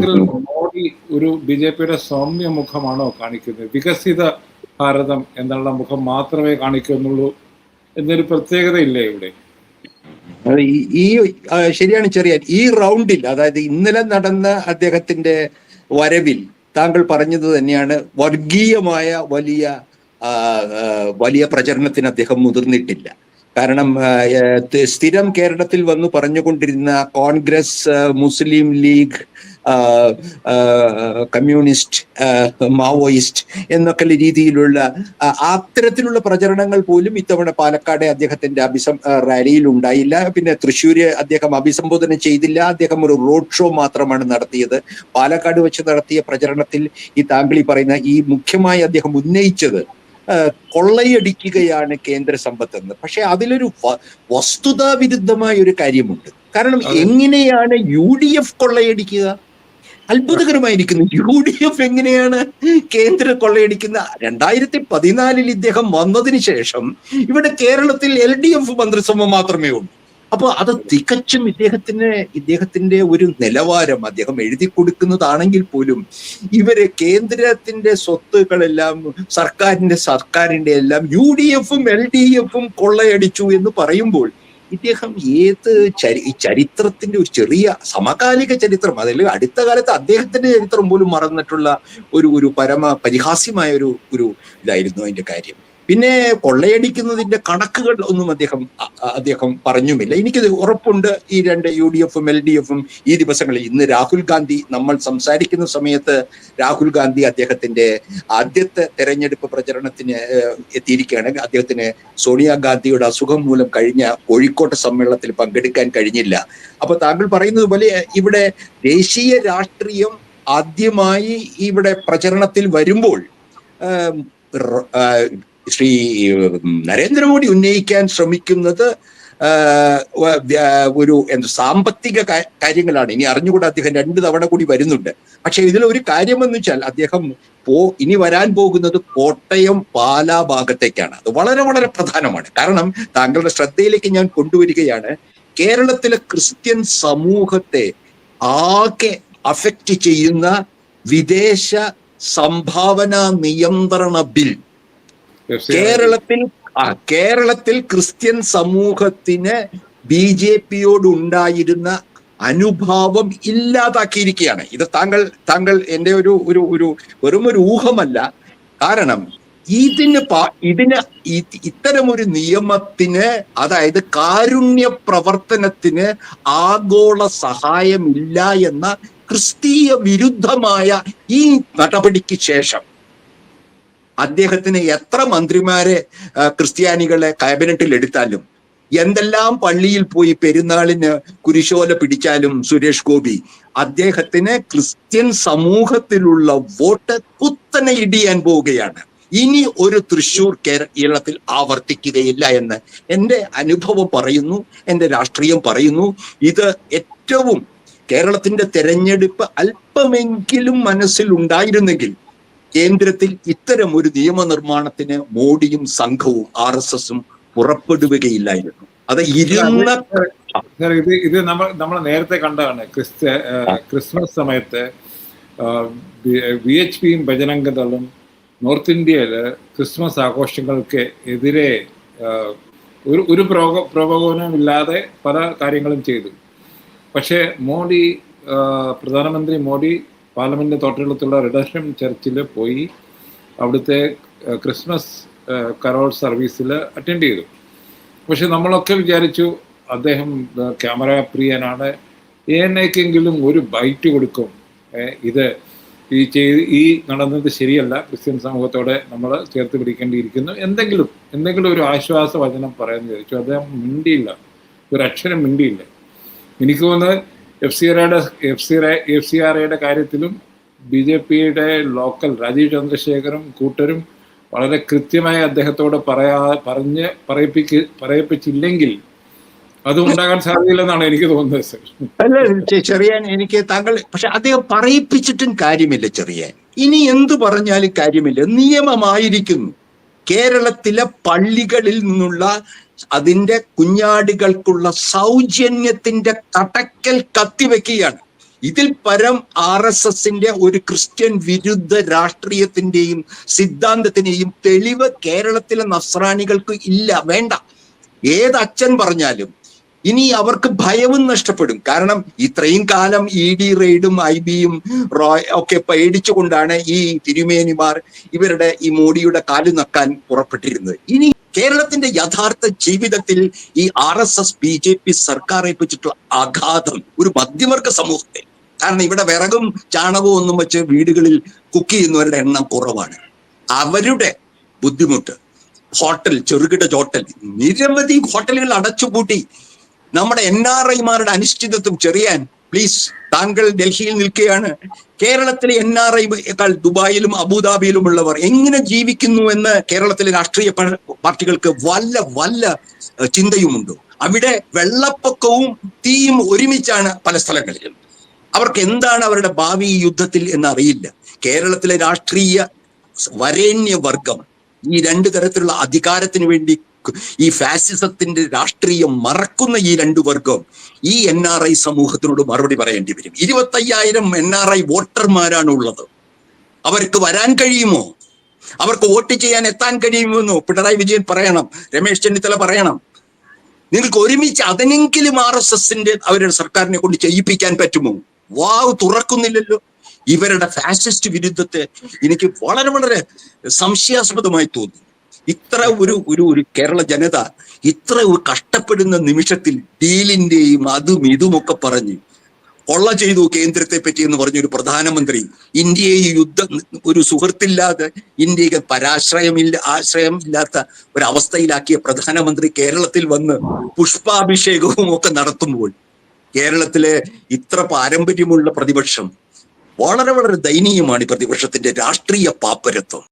അല്ലെങ്കിൽ മോഡി ഒരു BJP-യുടെ സൗമ്യ മുഖമാണോ കാണിക്കുന്നത്? വികസിത ഭാരതം എന്നുള്ള മുഖം മാത്രമേ കാണിക്കുന്നുള്ളൂ എന്നൊരു പ്രത്യേകതയില്ലേ ഇവിടെ? ഈ ശരിയാണ് ചെറിയാൻ. ഈ റൗണ്ടിൽ, അതായത് ഇന്നലെ നടന്ന അദ്ദേഹത്തിന്റെ വരവിൽ താങ്കൾ പറഞ്ഞത് തന്നെയാണ്. വർഗീയമായ വലിയ പ്രചരണത്തിന് അദ്ദേഹം മുതിർന്നിട്ടില്ല. കാരണം സ്ഥിരം കേരളത്തിൽ വന്നു പറഞ്ഞുകൊണ്ടിരുന്ന കോൺഗ്രസ്, മുസ്ലിം ലീഗ്, കമ്മ്യൂണിസ്റ്റ്, മാവോയിസ്റ്റ് എന്നൊക്കെ രീതിയിലുള്ള അത്തരത്തിലുള്ള പ്രചരണങ്ങൾ പോലും ഇത്തവണ പാലക്കാട് അദ്ദേഹത്തിന്റെ റാലിയിൽ ഉണ്ടായില്ല. പിന്നെ തൃശ്ശൂര് അദ്ദേഹം അഭിസംബോധന ചെയ്തില്ല. അദ്ദേഹം ഒരു റോഡ് ഷോ മാത്രമാണ് നടത്തിയത്. പാലക്കാട് വെച്ച് നടത്തിയ പ്രചരണത്തിൽ ഈ താങ്കൾ ഈ പറയുന്ന ഈ മുഖ്യമായി അദ്ദേഹം ഉന്നയിച്ചത് കൊള്ളയടിക്കുകയാണ് കേന്ദ്ര സമ്പത്തെന്ന്. പക്ഷെ അതിലൊരു വസ്തുതാവിരുദ്ധമായ ഒരു കാര്യമുണ്ട്. കാരണം എങ്ങനെയാണ് UDF കൊള്ളയടിക്കുക? അത്ഭുതകരമായിരിക്കുന്നു. UDF എങ്ങനെയാണ് കേന്ദ്ര കൊള്ളയടിക്കുന്ന? 2014 ഇദ്ദേഹം വന്നതിന് ശേഷം ഇവിടെ കേരളത്തിൽ LDF മന്ത്രിസഭ മാത്രമേ ഉള്ളൂ. അപ്പൊ അത് തികച്ചും ഇദ്ദേഹത്തിന്റെ ഒരു നിലവാരം അദ്ദേഹം എഴുതി കൊടുക്കുന്നതാണെങ്കിൽ പോലും ഇവര് കേന്ദ്രത്തിന്റെ സ്വത്തുക്കളെല്ലാം സർക്കാരിന്റെ എല്ലാം UDF-ഉം LDF-ഉം കൊള്ളയടിച്ചു എന്ന് പറയുമ്പോൾ ഇദ്ദേഹം ചരിത്രത്തിന്റെ ഒരു ചെറിയ സമകാലിക ചരിത്രം, അതിൽ അടുത്ത കാലത്ത് അദ്ദേഹത്തിന്റെ ചരിത്രം പോലും മറന്നിട്ടുള്ള ഒരു പരമ പരിഹാസ്യമായ ഒരു ഇതായിരുന്നു അതിന്റെ കാര്യം. പിന്നെ കൊള്ളയടിക്കുന്നതിന്റെ കണക്കുകൾ ഒന്നും അദ്ദേഹം പറഞ്ഞുമില്ല. എനിക്കത് ഉറപ്പുണ്ട് ഈ രണ്ട് UDF-ഉം LDF-ഉം ഈ ദിവസങ്ങളിൽ, ഇന്ന് രാഹുൽ ഗാന്ധി, നമ്മൾ സംസാരിക്കുന്ന സമയത്ത് രാഹുൽ ഗാന്ധി അദ്ദേഹത്തിന്റെ ആദ്യത്തെ തെരഞ്ഞെടുപ്പ് പ്രചരണത്തിന് എത്തിയിരിക്കുകയാണ്. അദ്ദേഹത്തിന് സോണിയാഗാന്ധിയുടെ അസുഖം മൂലം കഴിഞ്ഞ കോഴിക്കോട്ടെ സമ്മേളനത്തിൽ പങ്കെടുക്കാൻ കഴിഞ്ഞില്ല. അപ്പൊ താങ്കൾ പറയുന്നത് പോലെ ഇവിടെ ദേശീയ രാഷ്ട്രീയം ആദ്യമായി ഇവിടെ പ്രചരണത്തിൽ വരുമ്പോൾ ശ്രീ നരേന്ദ്രമോദി ഉന്നയിക്കാൻ ശ്രമിക്കുന്നത് ഒരു സാമ്പത്തിക കാര്യങ്ങളാണ്. ഇനി അറിഞ്ഞുകൂടെ, അദ്ദേഹം 2 തവണ കൂടി വരുന്നുണ്ട്. പക്ഷെ ഇതിലൊരു കാര്യമെന്ന് വെച്ചാൽ അദ്ദേഹം ഇനി വരാൻ പോകുന്നത് കോട്ടയം പാലാ ഭാഗത്തേക്കാണ്. അത് വളരെ വളരെ പ്രധാനമാണ്. കാരണം താങ്കളുടെ ശ്രദ്ധയിലേക്ക് ഞാൻ കൊണ്ടുവരികയാണ്, കേരളത്തിലെ ക്രിസ്ത്യൻ സമൂഹത്തെ ആകെ അഫക്റ്റ് ചെയ്യുന്ന വിദേശ സംഭാവന നിയന്ത്രണ ബിൽ കേരളത്തിൽ ക്രിസ്ത്യൻ സമൂഹത്തിന് BJP-യോട് ഉണ്ടായിരുന്ന അനുഭാവം ഇല്ലാതാക്കിയിരിക്കുകയാണ്. ഇത് താങ്കൾ എൻ്റെ ഒരു വെറും ഒരു ഊഹമല്ല. കാരണം ഇത്തരമൊരു നിയമത്തിന്, അതായത് കാരുണ്യ പ്രവർത്തനത്തിന് ആഗോള സഹായമില്ല എന്ന ക്രിസ്തീയ വിരുദ്ധമായ ഈ നടപടിക്ക് ശേഷം അദ്ദേഹത്തിന് എത്ര മന്ത്രിമാരെ ക്രിസ്ത്യാനികളെ ക്യാബിനറ്റിൽ എടുത്താലും, എന്തെല്ലാം പള്ളിയിൽ പോയി പെരുന്നാളിന് കുരിശോല പിടിച്ചാലും സുരേഷ് ഗോപി, അദ്ദേഹത്തിന് ക്രിസ്ത്യൻ സമൂഹത്തിലുള്ള വോട്ട് കുത്തനെ ഇടിയാൻ പോവുകയാണ്. ഇനി ഒരു തൃശ്ശൂർ കേരളത്തിൽ ആവർത്തിക്കുകയില്ല എന്ന് എൻ്റെ അനുഭവം പറയുന്നു, എൻ്റെ രാഷ്ട്രീയം പറയുന്നു. ഇത് ഏറ്റവും കേരളത്തിന്റെ തെരഞ്ഞെടുപ്പ് അല്പമെങ്കിലും മനസ്സിൽ ഉണ്ടായിരുന്നെങ്കിൽ കേന്ദ്രത്തിൽ ഇത്തരം ഒരു നിയമനിർമ്മാണത്തിന് മോഡിയും സംഘവും RSS-ഉം പുറപ്പെടുകയില്ലായിരുന്നു. അത് ഇത് നമ്മൾ നേരത്തെ കണ്ടതാണ്. ക്രിസ്മസ് സമയത്ത് VHPയും ബജരംഗദളും നോർത്ത് ഇന്ത്യയിൽ ക്രിസ്മസ് ആഘോഷങ്ങൾക്ക് എതിരെ ഒരു പ്രകോപനമില്ലാതെ പല കാര്യങ്ങളും ചെയ്തു. പക്ഷേ പ്രധാനമന്ത്രി മോഡി പാർലമെന്റിന്റെ തൊട്ടടുത്തുള്ള റിഡംഷൻ ചർച്ചിൽ പോയി അവിടുത്തെ ക്രിസ്മസ് കരോൾ സർവീസിൽ അറ്റൻഡ് ചെയ്തു. പക്ഷെ നമ്മളൊക്കെ വിചാരിച്ചു അദ്ദേഹം ക്യാമറ പ്രിയനാണ്, ഏനെങ്കിലും ഒരു ബൈറ്റ് കൊടുക്കും, ഇത് ഈ നടന്നത് ശരിയല്ല, ക്രിസ്ത്യൻ സമൂഹത്തോടെ നമ്മൾ ചേർത്ത് പിടിക്കേണ്ടിയിരിക്കുന്നു, എന്തെങ്കിലും ഒരു ആശ്വാസ വചനം പറയാൻ വിചാരിച്ചു. അദ്ദേഹം മിണ്ടിയില്ല, ഒരു അക്ഷരം മിണ്ടിയില്ല. എനിക്ക് തോന്നുന്നത് FCRAയുടെ കാര്യത്തിലും BJP-യുടെ ലോക്കൽ രാജീവ് ചന്ദ്രശേഖറും കൂട്ടരും വളരെ കൃത്യമായി അദ്ദേഹത്തോട് പറയിപ്പിച്ചില്ലെങ്കിൽ അത് ഉണ്ടാകാൻ സാധ്യതയില്ലെന്നാണ് എനിക്ക് തോന്നുന്നത് സർ. അല്ല ചെറിയാൻ, എനിക്ക് താങ്കൾ, പക്ഷെ അദ്ദേഹം പറയിപ്പിച്ചിട്ടും കാര്യമില്ല ചെറിയാൻ. ഇനി എന്തു പറഞ്ഞാലും കാര്യമില്ല, നിയമമായിരിക്കുന്നു. കേരളത്തിലെ പള്ളികളിൽ നിന്നുള്ള അതിന്റെ കുഞ്ഞാടുകൾക്കുള്ള സൗജന്യത്തിന്റെ കടക്കൽ കത്തിവെക്കുകയാണ്. ഇതിൽ പരം RSSന്റെ ഒരു ക്രിസ്ത്യൻ വിരുദ്ധ രാഷ്ട്രീയത്തിന്റെയും സിദ്ധാന്തത്തിന്റെയും തെളിവ് കേരളത്തിലെ നസ്രാണികൾക്ക് ഇല്ല, വേണ്ട. ഏത് അച്ഛൻ പറഞ്ഞാലും ഇനി അവർക്ക് ഭയവും നഷ്ടപ്പെടും. കാരണം ഇത്രയും കാലം ED റെയ്ഡും IBയും ഒക്കെ പേടിച്ചുകൊണ്ടാണ് ഈ തിരുമേനിമാർ ഇവരുടെ ഈ മോഡിയുടെ കാല് നക്കാൻ പുറപ്പെട്ടിരുന്നത്. ഇനി കേരളത്തിന്റെ യഥാർത്ഥ ജീവിതത്തിൽ ഈ RSS BJP സർക്കാർ ഏൽപ്പിച്ചിട്ടുള്ള ആഘാതം ഒരു മധ്യവർഗ സമൂഹത്തെ, കാരണം ഇവിടെ വിറകും ചാണകവും ഒന്നും വെച്ച് വീടുകളിൽ കുക്ക് ചെയ്യുന്നവരുടെ എണ്ണം കുറവാണ്. അവരുടെ ബുദ്ധിമുട്ട്, ഹോട്ടൽ, ചെറുകിട ഹോട്ടൽ, നിരവധി ഹോട്ടലുകൾ അടച്ചുപൂട്ടി. നമ്മുടെ NRIമാരുടെ അനിശ്ചിതത്വം. ചെറിയാൻ, പ്ലീസ്, താങ്കൾ ഡൽഹിയിൽ നിൽക്കുകയാണ്. കേരളത്തിലെ NRIയേക്കാൾ ദുബായിലും അബുദാബിയിലും ഉള്ളവർ എങ്ങനെ ജീവിക്കുന്നു എന്ന് കേരളത്തിലെ രാഷ്ട്രീയ പാർട്ടികൾക്ക് വല്ല ചിന്തയുമുണ്ടോ? അവിടെ വെള്ളപ്പൊക്കവും തീയും ഒരുമിച്ചാണ് പല സ്ഥലങ്ങളിലും. അവർക്ക് എന്താണ് അവരുടെ ഭാവി ഈ യുദ്ധത്തിൽ എന്നറിയില്ല. കേരളത്തിലെ രാഷ്ട്രീയ വരേണ്യവർഗം ഈ രണ്ടു തരത്തിലുള്ള അധികാരത്തിന് വേണ്ടി ഈ ഫാസിസത്തിന്റെ രാഷ്ട്രീയം മറക്കുന്ന ഈ രണ്ടു വർഗം ഈ NRI സമൂഹത്തിനോട് മറുപടി പറയേണ്ടി വരും. 25,000 NRI വോട്ടർമാരാണ് ഉള്ളത്. അവർക്ക് വരാൻ കഴിയുമോ? അവർക്ക് വോട്ട് ചെയ്യാൻ എത്താൻ കഴിയുമെന്നോ പിണറായി വിജയൻ പറയണം, രമേശ് ചെന്നിത്തല പറയണം. നിങ്ങൾക്ക് ഒരുമിച്ച് അതെങ്കിലും RSSന്റെ അവരുടെ സർക്കാരിനെ കൊണ്ട് ചെയ്യിപ്പിക്കാൻ പറ്റുമോ? വാവ് തുറക്കുന്നില്ലല്ലോ. ഇവരുടെ ഫാസിസ്റ്റ് വിരുദ്ധത്തെ എനിക്ക് വളരെ സംശയാസ്പദമായി തോന്നി. ഇത്ര ഒരു കേരള ജനത ഇത്ര കഷ്ടപ്പെടുന്ന നിമിഷത്തിൽ ഡീലിന്റെയും അതും ഇതുമൊക്കെ പറഞ്ഞ് കൊള്ള ചെയ്തു കേന്ദ്രത്തെ പറ്റി എന്ന് പറഞ്ഞൊരു പ്രധാനമന്ത്രി, ഇന്ത്യയെ ഒരു സുഹൃത്തില്ലാതെ, ഇന്ത്യക്ക് ആശ്രയമില്ലാത്ത ഒരവസ്ഥയിലാക്കിയ പ്രധാനമന്ത്രി കേരളത്തിൽ വന്ന് പുഷ്പാഭിഷേകവും ഒക്കെ നടത്തുമ്പോൾ കേരളത്തിലെ ഇത്ര പാരമ്പര്യമുള്ള പ്രതിപക്ഷം വളരെ ദയനീയമാണ്. ഈ പ്രതിപക്ഷത്തിന്റെ രാഷ്ട്രീയ പാപ്പരത്വം.